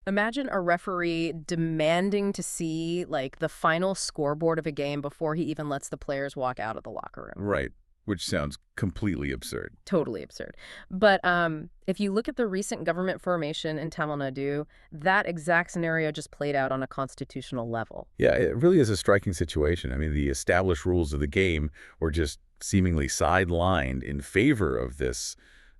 Imagine a referee demanding to see, like, the final scoreboard of a game before he even lets the players walk out of the locker room. Right, which sounds completely absurd. Totally absurd. But if you look at the recent government formation in Tamil Nadu, that exact scenario just played out on a constitutional level. Yeah, it really is a striking situation. I mean, the established rules of the game were just seemingly sidelined in favor of this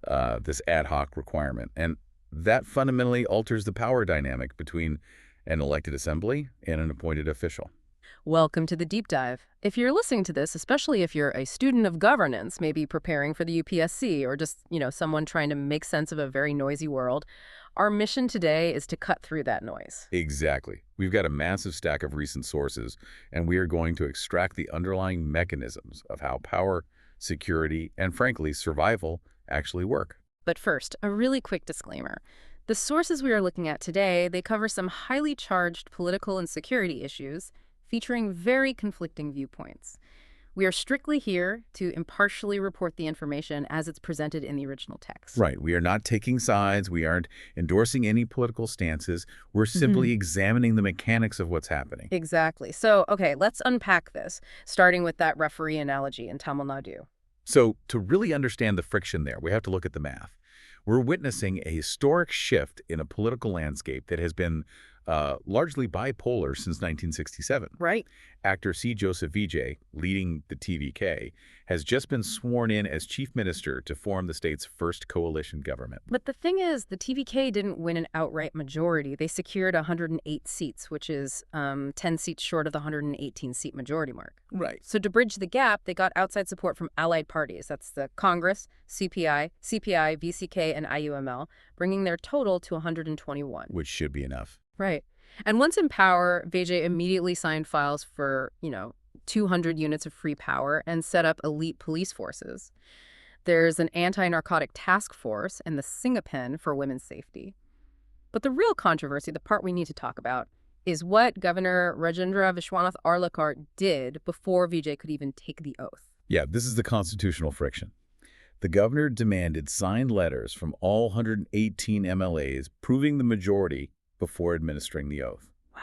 ad hoc requirement. And that fundamentally alters the power dynamic between an elected assembly and an appointed official. Welcome to the deep dive. If you're listening to this, especially if you're a student of governance, maybe preparing for the UPSC or just, someone trying to make sense of a very noisy world, our mission today is to cut through that noise. Exactly. We've got a massive stack of recent sources, and we are going to extract the underlying mechanisms of how power, security, and frankly, survival actually work. But first, a really quick disclaimer. The sources we are looking at today, they cover some highly charged political and security issues, featuring very conflicting viewpoints. We are strictly here to impartially report the information as it's presented in the original text. Right. We are not taking sides. We aren't endorsing any political stances. We're simply examining the mechanics of what's happening. Exactly. So, okay, let's unpack this, starting with that referee analogy in Tamil Nadu. So to really understand the friction there, we have to look at the math. We're witnessing a historic shift in a political landscape that has been largely bipolar since 1967. Right. Actor C. Joseph Vijay, leading the TVK, has just been sworn in as chief minister to form the state's first coalition government. But the thing is, the TVK didn't win an outright majority. They secured 108 seats, which is 10 seats short of the 118-seat majority mark. Right. So to bridge the gap, they got outside support from allied parties. That's the Congress, CPI, VCK, and IUML, bringing their total to 121. Which should be enough. Right. And once in power, Vijay immediately signed files for, 200 units of free power and set up elite police forces. There's an anti-narcotic task force and the Singapen for women's safety. But the real controversy, the part we need to talk about, is what Governor Rajendra Vishwanath Arlekar did before Vijay could even take the oath. Yeah, this is the constitutional friction. The governor demanded signed letters from all 118 MLAs proving the majority before administering the oath. Wow.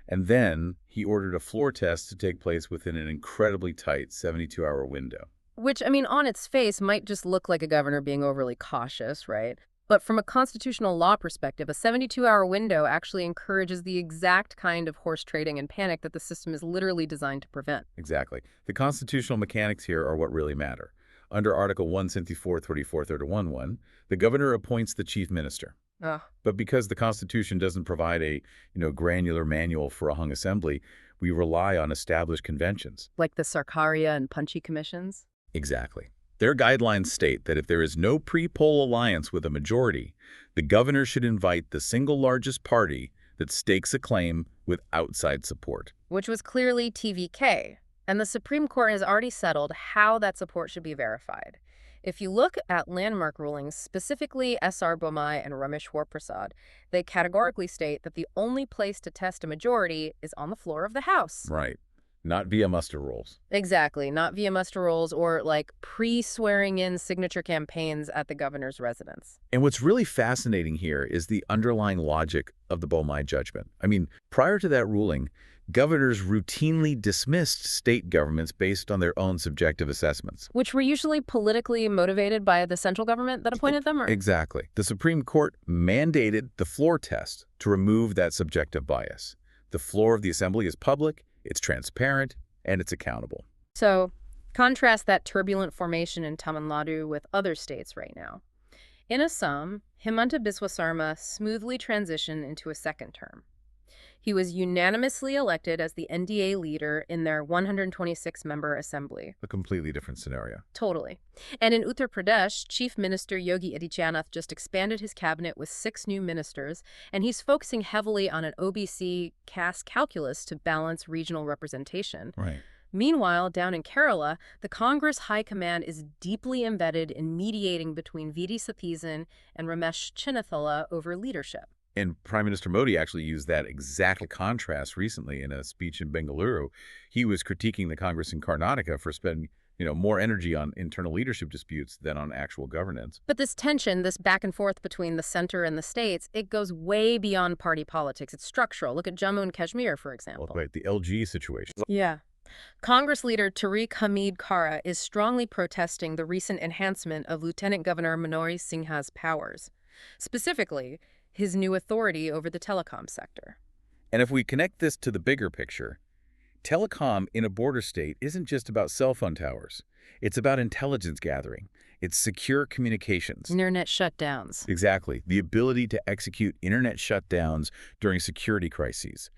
And then he ordered a floor test to take place within an incredibly tight 72-hour window. Which, on its face might just look like a governor being overly cautious, right? But from a constitutional law perspective, a 72-hour window actually encourages the exact kind of horse trading and panic that the system is literally designed to prevent. Exactly. The constitutional mechanics here are what really matter. Under Article 174-34-31, the governor appoints the chief minister. But because the Constitution doesn't provide a, granular manual for a hung assembly, we rely on established conventions. Like the Sarkaria and Punchy commissions? Exactly. Their guidelines state that if there is no pre-poll alliance with a majority, the governor should invite the single largest party that stakes a claim with outside support. Which was clearly TVK. And the Supreme Court has already settled how that support should be verified. If you look at landmark rulings, specifically S.R. Bommai and Rameshwar Prasad, they categorically state that the only place to test a majority is on the floor of the House. Right. Not via muster rolls. Exactly. Not via muster rolls or like pre-swearing-in signature campaigns at the governor's residence. And what's really fascinating here is the underlying logic of the Bommai judgment. Prior to that ruling, governors routinely dismissed state governments based on their own subjective assessments. Which were usually politically motivated by the central government that appointed them? Or? Exactly. The Supreme Court mandated the floor test to remove that subjective bias. The floor of the assembly is public, it's transparent, and it's accountable. So, contrast that turbulent formation in Tamil Nadu with other states right now. In Assam, Himanta Biswa Sarma smoothly transitioned into a second term. He was unanimously elected as the NDA leader in their 126-member assembly. A completely different scenario. Totally. And in Uttar Pradesh, Chief Minister Yogi Adityanath just expanded his cabinet with 6 new ministers, and he's focusing heavily on an OBC caste calculus to balance regional representation. Right. Meanwhile, down in Kerala, the Congress High Command is deeply embedded in mediating between V.D. Sathisen and Ramesh Chinnathala over leadership. And Prime Minister Modi actually used that exact contrast recently in a speech in Bengaluru. He was critiquing the Congress in Karnataka for spending more energy on internal leadership disputes than on actual governance. But this tension, this back and forth between the center and the states, it goes way beyond party politics. It's structural. Look at Jammu and Kashmir, for example. Right, the LG situation. Yeah. Congress leader Tariq Hamid Kara is strongly protesting the recent enhancement of Lieutenant Governor Manure Singha's powers, specifically his new authority over the telecom sector. And if we connect this to the bigger picture, telecom in a border state isn't just about cell phone towers. It's about intelligence gathering. It's secure communications. Internet shutdowns. Exactly. The ability to execute internet shutdowns during security crises.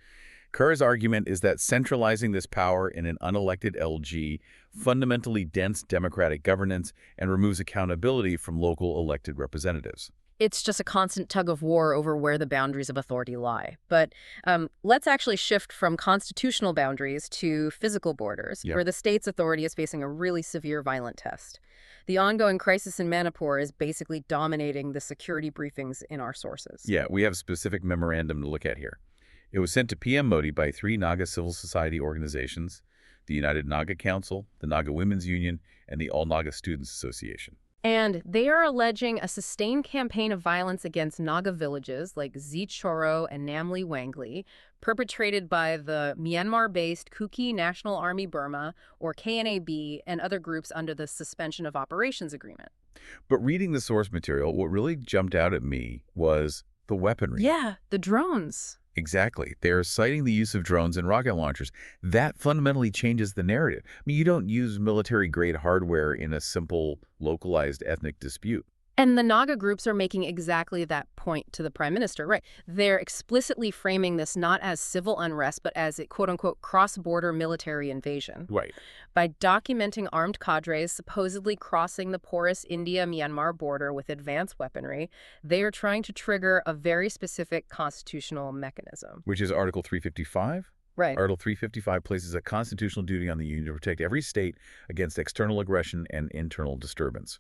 Kerr's argument is that centralizing this power in an unelected LG fundamentally dents democratic governance and removes accountability from local elected representatives. It's just a constant tug of war over where the boundaries of authority lie. But let's actually shift from constitutional boundaries to physical borders, where the state's authority is facing a really severe violent test. The ongoing crisis in Manipur is basically dominating the security briefings in our sources. Yeah, we have a specific memorandum to look at here. It was sent to PM Modi by 3 Naga civil society organizations, the United Naga Council, the Naga Women's Union, and the All Naga Students Association. And they are alleging a sustained campaign of violence against Naga villages like Zichoro and Namli Wangli, perpetrated by the Myanmar-based Kuki National Army Burma, or KNAB, and other groups under the Suspension of Operations Agreement. But reading the source material, what really jumped out at me was the weaponry. Yeah, the drones. Exactly. They're citing the use of drones and rocket launchers. That fundamentally changes the narrative. I mean, you don't use military-grade hardware in a simple, localized ethnic dispute. And the Naga groups are making exactly that point to the prime minister, right? They're explicitly framing this not as civil unrest, but as a quote-unquote cross-border military invasion. Right. By documenting armed cadres supposedly crossing the porous India-Myanmar border with advanced weaponry, they are trying to trigger a very specific constitutional mechanism. Which is Article 355? Right. Article 355 places a constitutional duty on the Union to protect every state against external aggression and internal disturbance.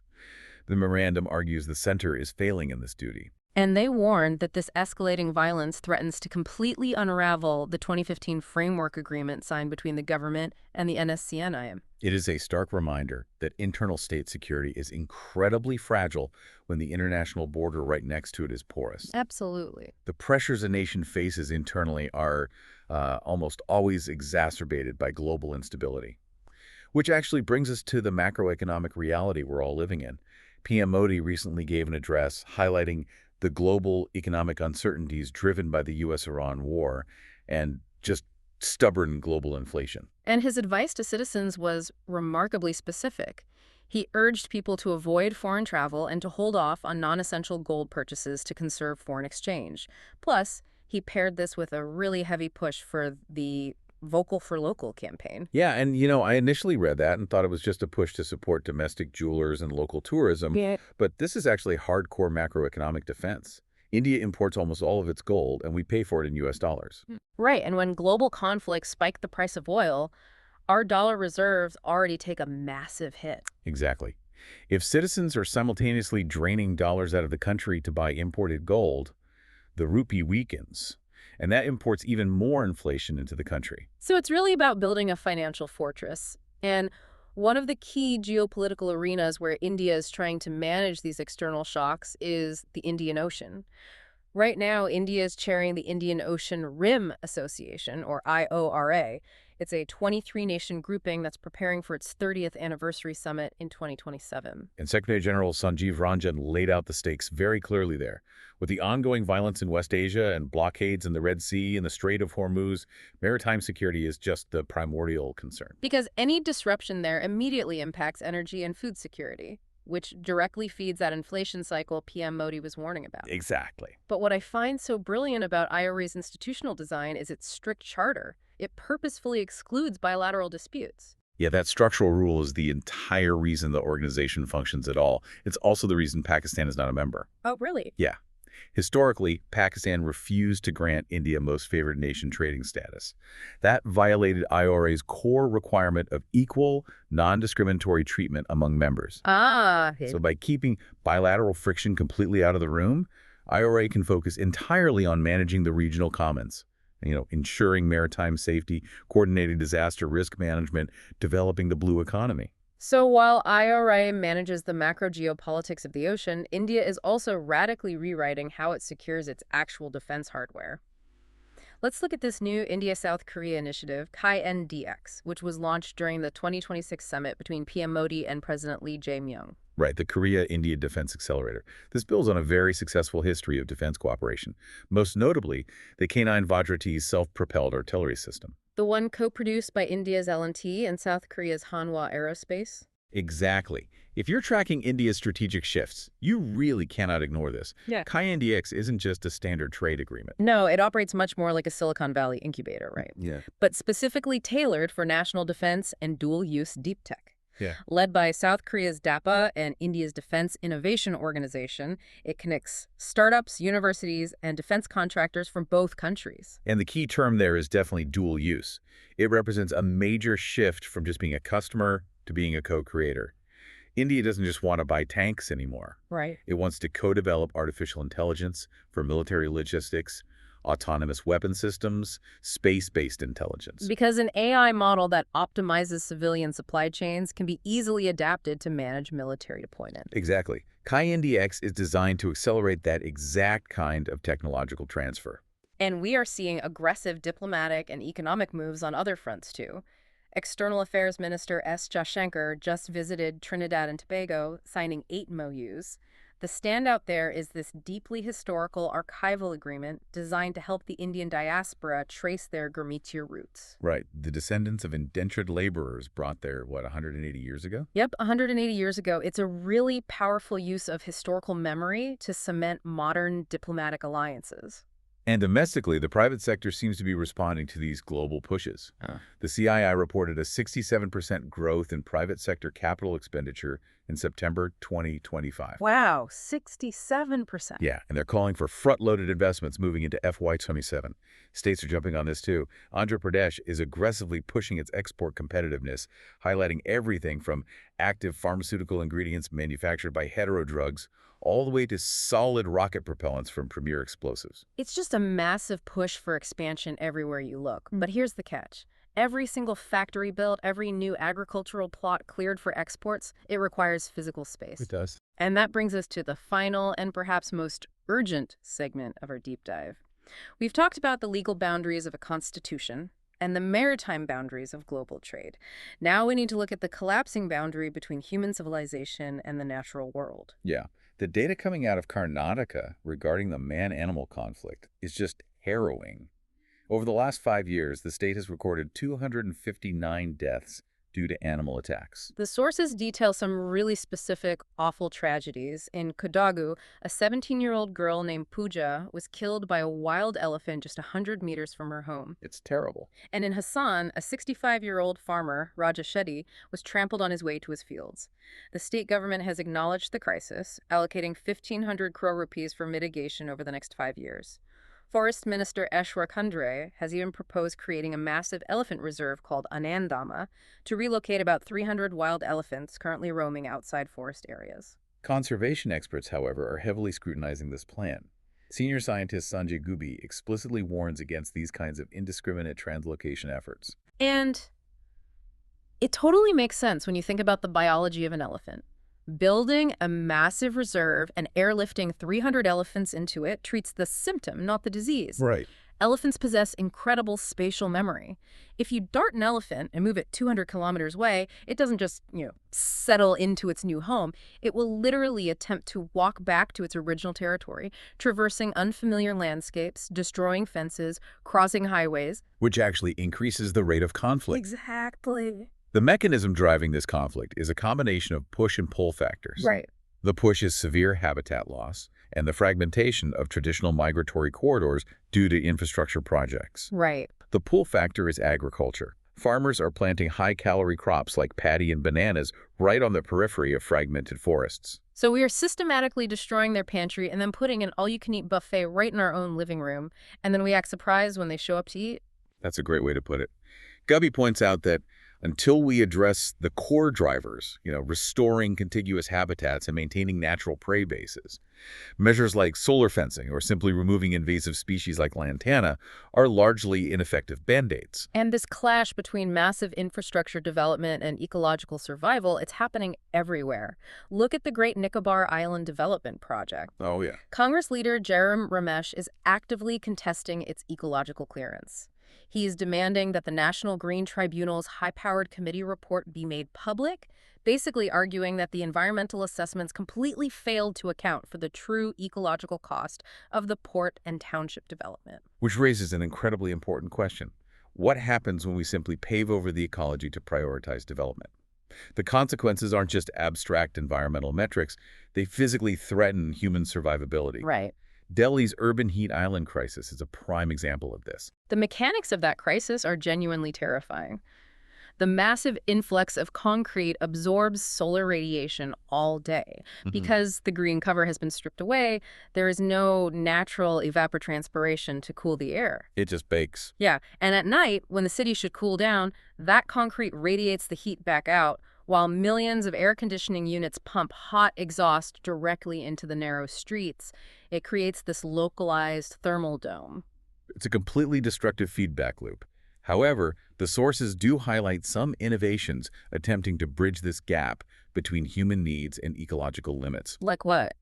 The memorandum argues the center is failing in this duty. And they warn that this escalating violence threatens to completely unravel the 2015 framework agreement signed between the government and the NSCNIM. It is a stark reminder that internal state security is incredibly fragile when the international border right next to it is porous. Absolutely. The pressures a nation faces internally are almost always exacerbated by global instability. Which actually brings us to the macroeconomic reality we're all living in. PM Modi recently gave an address highlighting the global economic uncertainties driven by the U.S.-Iran war and just stubborn global inflation. And his advice to citizens was remarkably specific. He urged people to avoid foreign travel and to hold off on non-essential gold purchases to conserve foreign exchange. Plus, he paired this with a really heavy push for the Vocal for Local campaign. Yeah, and I initially read that and thought it was just a push to support domestic jewelers and local tourism. Yeah. But this is actually hardcore macroeconomic defense. India imports almost all of its gold, and we pay for it in U.S. dollars. Right, and when global conflicts spike the price of oil, our dollar reserves already take a massive hit. Exactly. If citizens are simultaneously draining dollars out of the country to buy imported gold, the rupee weakens. And that imports even more inflation into the country. So it's really about building a financial fortress. And one of the key geopolitical arenas where India is trying to manage these external shocks is the Indian Ocean. Right now, India is chairing the Indian Ocean Rim Association, or IORA. It's a 23-nation grouping that's preparing for its 30th anniversary summit in 2027. And Secretary General Sanjeev Ranjan laid out the stakes very clearly there. With the ongoing violence in West Asia and blockades in the Red Sea and the Strait of Hormuz, maritime security is just the primordial concern. Because any disruption there immediately impacts energy and food security, which directly feeds that inflation cycle PM Modi was warning about. Exactly. But what I find so brilliant about IORA's institutional design is its strict charter. It purposefully excludes bilateral disputes. Yeah, that structural rule is the entire reason the organization functions at all. It's also the reason Pakistan is not a member. Oh, really? Yeah. Historically, Pakistan refused to grant India most favored nation trading status. That violated IORA's core requirement of equal, non-discriminatory treatment among members. So by keeping bilateral friction completely out of the room, IORA can focus entirely on managing the regional commons. Ensuring maritime safety, coordinating disaster risk management, developing the blue economy. So while IORA manages the macro geopolitics of the ocean, India is also radically rewriting how it secures its actual defense hardware. Let's look at this new India-South Korea initiative, K-INDX, which was launched during the 2026 summit between PM Modi and President Lee Jae-myung. Right, the Korea-India Defense Accelerator. This builds on a very successful history of defense cooperation, most notably the K-9 Vajra-T self-propelled artillery system. The one co-produced by India's L&T and South Korea's Hanwha Aerospace? Exactly. If you're tracking India's strategic shifts, you really cannot ignore this. Yeah. K-INDX isn't just a standard trade agreement. No, it operates much more like a Silicon Valley incubator, right? Yeah. But specifically tailored for national defense and dual-use deep tech. Yeah. Led by South Korea's DAPA and India's Defense Innovation Organization, it connects startups, universities, and defense contractors from both countries. And the key term there is definitely dual use. It represents a major shift from just being a customer to being a co-creator. India doesn't just want to buy tanks anymore. Right. It wants to co-develop artificial intelligence for military logistics, autonomous weapon systems, space-based intelligence. Because an AI model that optimizes civilian supply chains can be easily adapted to manage military deployment. Exactly. K-INDX is designed to accelerate that exact kind of technological transfer. And we are seeing aggressive diplomatic and economic moves on other fronts, too. External Affairs Minister S. Jaishankar just visited Trinidad and Tobago, signing 8 MOUs. The standout there is this deeply historical archival agreement designed to help the Indian diaspora trace their Gurmitier roots. Right. The descendants of indentured laborers brought there, 180 years ago? Yep, 180 years ago. It's a really powerful use of historical memory to cement modern diplomatic alliances. And domestically, the private sector seems to be responding to these global pushes. The CII reported a 67% growth in private sector capital expenditure in September 2025. Wow, 67%. Yeah, and they're calling for front-loaded investments moving into FY27. States are jumping on this too. Andhra Pradesh is aggressively pushing its export competitiveness, highlighting everything from active pharmaceutical ingredients manufactured by heterodrugs all the way to solid rocket propellants from premier explosives. It's just a massive push for expansion everywhere you look. But here's the catch. Every single factory built, every new agricultural plot cleared for exports, it requires physical space. It does. And that brings us to the final and perhaps most urgent segment of our deep dive. We've talked about the legal boundaries of a constitution and the maritime boundaries of global trade. Now we need to look at the collapsing boundary between human civilization and the natural world. Yeah. The data coming out of Karnataka regarding the man-animal conflict is just harrowing. Over the last 5 years, the state has recorded 259 deaths due to animal attacks. The sources detail some really specific, awful tragedies. In Tobago, a 17-year-old girl named Pooja was killed by a wild elephant just 100 meters from her home. It's terrible. And in Assam, a 65-year-old farmer, Raja Shetty, was trampled on his way to his fields. The state government has acknowledged the crisis, allocating 1,500 crore rupees for mitigation over the next 5 years. Forest Minister Eshwar Kundre has even proposed creating a massive elephant reserve called Anandama to relocate about 300 wild elephants currently roaming outside forest areas. Conservation experts, however, are heavily scrutinizing this plan. Senior scientist Sanjay Gubi explicitly warns against these kinds of indiscriminate translocation efforts. And it totally makes sense when you think about the biology of an elephant. Building a massive reserve and airlifting 300 elephants into it treats the symptom, not the disease. Right. Elephants possess incredible spatial memory. If you dart an elephant and move it 200 kilometers away, it doesn't just, settle into its new home. It will literally attempt to walk back to its original territory, traversing unfamiliar landscapes, destroying fences, crossing highways. Which actually increases the rate of conflict. Exactly. The mechanism driving this conflict is a combination of push and pull factors. Right. The push is severe habitat loss and the fragmentation of traditional migratory corridors due to infrastructure projects. Right. The pull factor is agriculture. Farmers are planting high-calorie crops like paddy and bananas right on the periphery of fragmented forests. So we are systematically destroying their pantry and then putting an all-you-can-eat buffet right in our own living room, and then we act surprised when they show up to eat. That's a great way to put it. Gubby points out that until we address the core drivers, restoring contiguous habitats and maintaining natural prey bases. Measures like solar fencing or simply removing invasive species like lantana are largely ineffective band-aids. And this clash between massive infrastructure development and ecological survival, it's happening everywhere. Look at the Great Nicobar Island Development Project. Oh, yeah. Congress leader Jerem Ramesh is actively contesting its ecological clearance. He is demanding that the National Green Tribunal's high-powered committee report be made public, basically arguing that the environmental assessments completely failed to account for the true ecological cost of the port and township development. Which raises an incredibly important question. What happens when we simply pave over the ecology to prioritize development? The consequences aren't just abstract environmental metrics, they physically threaten human survivability. Right. Delhi's urban heat island crisis is a prime example of this. The mechanics of that crisis are genuinely terrifying. The massive influx of concrete absorbs solar radiation all day. Because the green cover has been stripped away, there is no natural evapotranspiration to cool the air. It just bakes. Yeah, and at night, when the city should cool down, that concrete radiates the heat back out, while millions of air conditioning units pump hot exhaust directly into the narrow streets. It creates this localized thermal dome. It's a completely destructive feedback loop. However, the sources do highlight some innovations attempting to bridge this gap between human needs and ecological limits. Like what?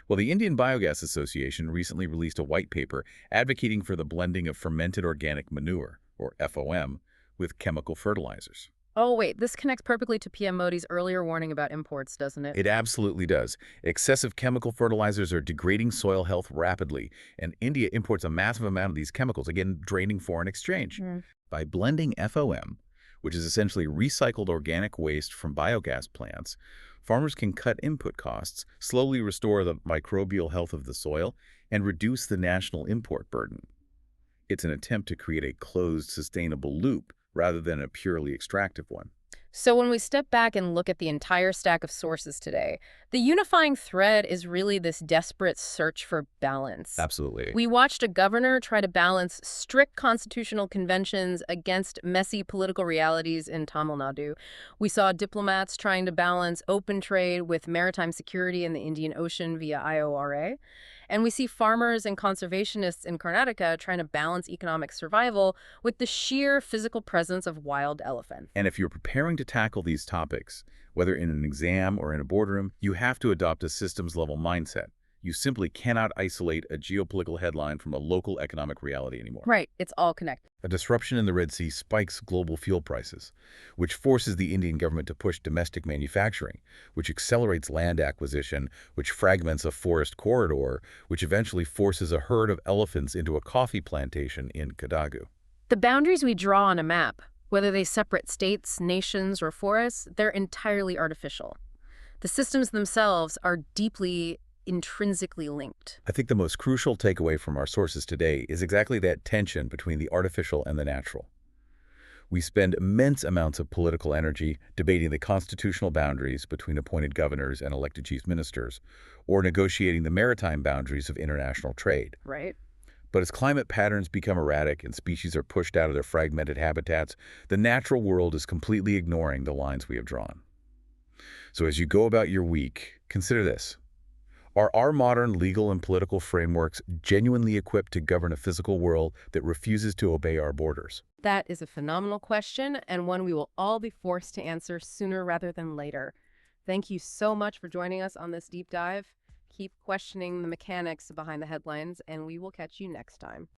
Well, the Indian Biogas Association recently released a white paper advocating for the blending of fermented organic manure, or FOM, with chemical fertilizers. Oh, wait, this connects perfectly to PM Modi's earlier warning about imports, doesn't it? It absolutely does. Excessive chemical fertilizers are degrading soil health rapidly, and India imports a massive amount of these chemicals, again, draining foreign exchange. By blending FOM, which is essentially recycled organic waste from biogas plants, farmers can cut input costs, slowly restore the microbial health of the soil, and reduce the national import burden. It's an attempt to create a closed, sustainable loop rather than a purely extractive one. So when we step back and look at the entire stack of sources today, the unifying thread is really this desperate search for balance. Absolutely. We watched a governor try to balance strict constitutional conventions against messy political realities in Tamil Nadu. We saw diplomats trying to balance open trade with maritime security in the Indian Ocean via IORA. And we see farmers and conservationists in Karnataka trying to balance economic survival with the sheer physical presence of wild elephants. And if you're preparing to tackle these topics, whether in an exam or in a boardroom, you have to adopt a systems-level mindset. You simply cannot isolate a geopolitical headline from a local economic reality anymore. Right, it's all connected. A disruption in the Red Sea spikes global fuel prices, which forces the Indian government to push domestic manufacturing, which accelerates land acquisition, which fragments a forest corridor, which eventually forces a herd of elephants into a coffee plantation in Tobago. The boundaries we draw on a map, whether they separate states, nations, or forests, they're entirely artificial. The systems themselves are deeply intrinsically linked. I think the most crucial takeaway from our sources today is exactly that tension between the artificial and the natural. We spend immense amounts of political energy debating the constitutional boundaries between appointed governors and elected chief ministers, or negotiating the maritime boundaries of international trade. Right. But as climate patterns become erratic and species are pushed out of their fragmented habitats, the natural world is completely ignoring the lines we have drawn. So as you go about your week, consider this. Are our modern legal and political frameworks genuinely equipped to govern a physical world that refuses to obey our borders? That is a phenomenal question, and one we will all be forced to answer sooner rather than later. Thank you so much for joining us on this deep dive. Keep questioning the mechanics behind the headlines, and we will catch you next time.